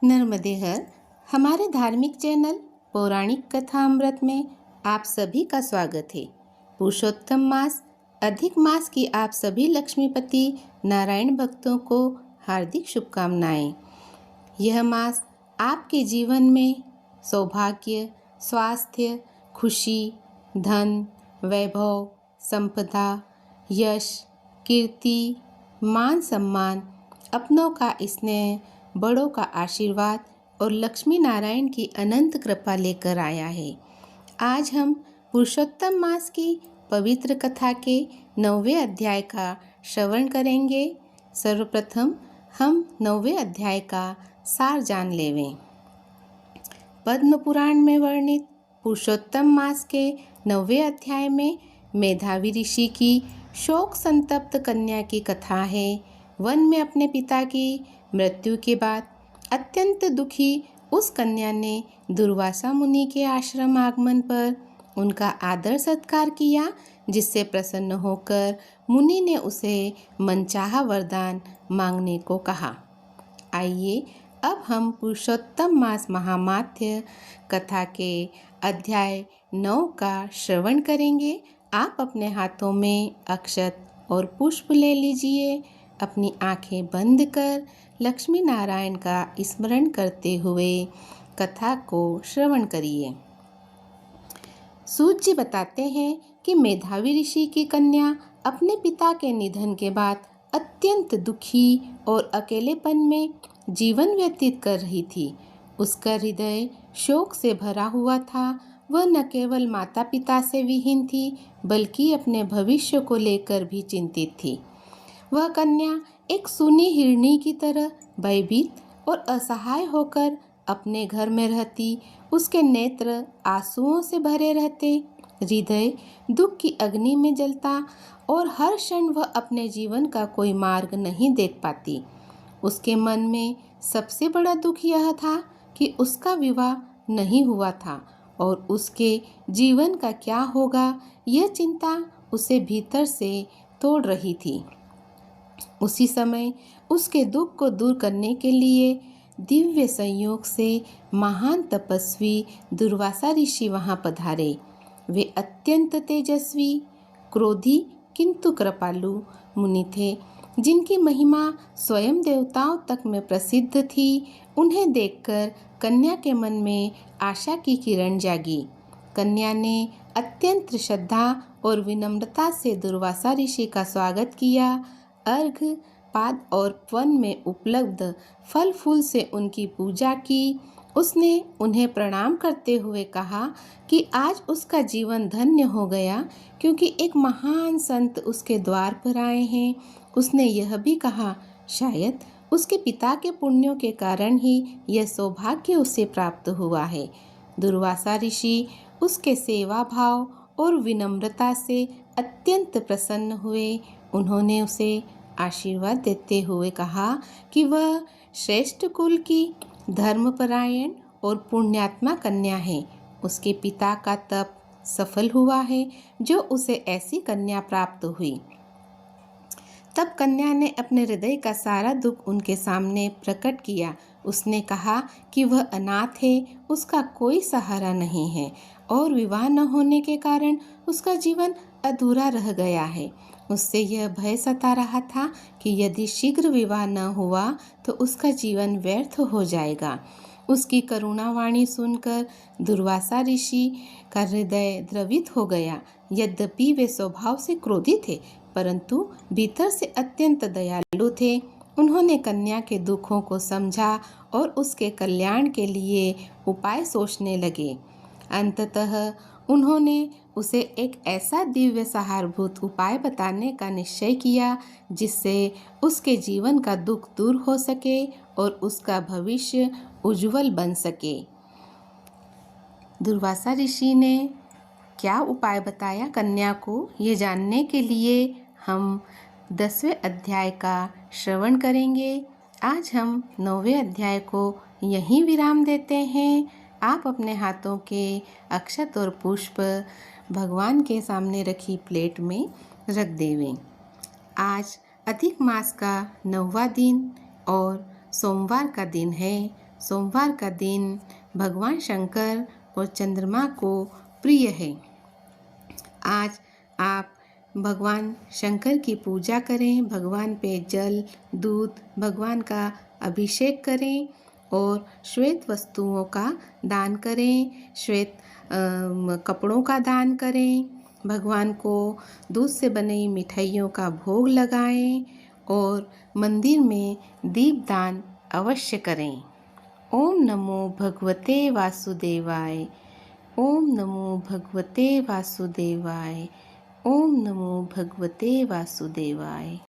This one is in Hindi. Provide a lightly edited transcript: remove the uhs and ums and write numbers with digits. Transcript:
नर्मदे हर हमारे धार्मिक चैनल पौराणिक कथा अमृत में आप सभी का स्वागत है। पुरुषोत्तम मास अधिक मास की आप सभी लक्ष्मीपति नारायण भक्तों को हार्दिक शुभकामनाएं। यह मास आपके जीवन में सौभाग्य, स्वास्थ्य, खुशी, धन, वैभव, संपदा, यश, कीर्ति, मान सम्मान, अपनों का स्नेह, बड़ों का आशीर्वाद और लक्ष्मी नारायण की अनंत कृपा लेकर आया है। आज हम पुरुषोत्तम मास की पवित्र कथा के 9वें अध्याय का श्रवण करेंगे। सर्वप्रथम हम 9वें अध्याय का सार जान लेवें। पद्म पुराण में वर्णित पुरुषोत्तम मास के 9वें अध्याय में मेधावी ऋषि की शोक संतप्त कन्या की कथा है। वन में अपने पिता की मृत्यु के बाद अत्यंत दुखी उस कन्या ने दुर्वासा मुनि के आश्रम आगमन पर उनका आदर सत्कार किया, जिससे प्रसन्न होकर मुनि ने उसे मनचाहा वरदान मांगने को कहा। आइए अब हम पुरुषोत्तम मास महामात्य कथा के अध्याय 9 का श्रवण करेंगे। आप अपने हाथों में अक्षत और पुष्प ले लीजिए। अपनी आंखें बंद कर लक्ष्मी नारायण का स्मरण करते हुए कथा को श्रवण करिए। सूत जी बताते हैं कि मेधावी ऋषि की कन्या अपने पिता के निधन के बाद अत्यंत दुखी और अकेलेपन में जीवन व्यतीत कर रही थी। उसका हृदय शोक से भरा हुआ था। वह न केवल माता पिता से विहीन थी, बल्कि अपने भविष्य को लेकर भी चिंतित थी। वह कन्या एक सूनी हिरणी की तरह भयभीत और असहाय होकर अपने घर में रहती। उसके नेत्र आंसुओं से भरे रहते, हृदय दुख की अग्नि में जलता और हर क्षण वह अपने जीवन का कोई मार्ग नहीं देख पाती। उसके मन में सबसे बड़ा दुख यह था कि उसका विवाह नहीं हुआ था और उसके जीवन का क्या होगा, यह चिंता उसे भीतर से तोड़ रही थी। उसी समय उसके दुख को दूर करने के लिए दिव्य संयोग से महान तपस्वी दुर्वासा ऋषि वहां पधारे। वे अत्यंत तेजस्वी, क्रोधी किंतु कृपालु मुनि थे, जिनकी महिमा स्वयं देवताओं तक में प्रसिद्ध थी। उन्हें देखकर कन्या के मन में आशा की किरण जागी। कन्या ने अत्यंत श्रद्धा और विनम्रता से दुर्वासा ऋषि का स्वागत किया। अर्घ्य पाद और वन में उपलब्ध फल फूल से उनकी पूजा की। उसने उन्हें प्रणाम करते हुए कहा कि आज उसका जीवन धन्य हो गया, क्योंकि एक महान संत उसके द्वार पर आए हैं। उसने यह भी कहा, शायद उसके पिता के पुण्यों के कारण ही यह सौभाग्य उसे प्राप्त हुआ है। दुर्वासा ऋषि उसके सेवा भाव और विनम्रता से अत्यंत प्रसन्न हुए। उन्होंने उसे आशीर्वाद देते हुए कहा कि वह श्रेष्ठ कुल की धर्मपरायण और पुण्यात्मा कन्या है। उसके पिता का तप सफल हुआ है, जो उसे ऐसी कन्या प्राप्त हुई। तब कन्या ने अपने हृदय का सारा दुख उनके सामने प्रकट किया। उसने कहा कि वह अनाथ है, उसका कोई सहारा नहीं है और विवाह न होने के कारण उसका जीवन अधूरा रह गया है। उससे यह भय सता रहा था कि यदि शीघ्र विवाह न हुआ तो उसका जीवन व्यर्थ हो जाएगा। उसकी करुणावाणी सुनकर दुर्वासा ऋषि का हृदय द्रवित हो गया। यद्यपि वे स्वभाव से क्रोधी थे, परंतु भीतर से अत्यंत दयालु थे। उन्होंने कन्या के दुखों को समझा और उसके कल्याण के लिए उपाय सोचने लगे। अंततः उन्होंने उसे एक ऐसा दिव्य सहारभूत उपाय बताने का निश्चय किया, जिससे उसके जीवन का दुख दूर हो सके और उसका भविष्य उज्जवल बन सके। दुर्वासा ऋषि ने क्या उपाय बताया कन्या को, ये जानने के लिए हम 10वें अध्याय का श्रवण करेंगे। आज हम 9वें अध्याय को यहीं विराम देते हैं। आप अपने हाथों के अक्षत और पुष्प भगवान के सामने रखी प्लेट में रख देवें। आज अधिक मास का 9वां दिन और सोमवार का दिन है। सोमवार का दिन भगवान शंकर और चंद्रमा को प्रिय है। आज आप भगवान शंकर की पूजा करें, भगवान पे जल, दूध, भगवान का अभिषेक करें और श्वेत वस्तुओं का दान करें, श्वेत कपड़ों का दान करें, भगवान को दूध से बनी मिठाइयों का भोग लगाएं और मंदिर में दीपदान अवश्य करें। ओम नमो भगवते वासुदेवाय। ओम नमो भगवते वासुदेवाय। ओम नमो भगवते वासुदेवाय।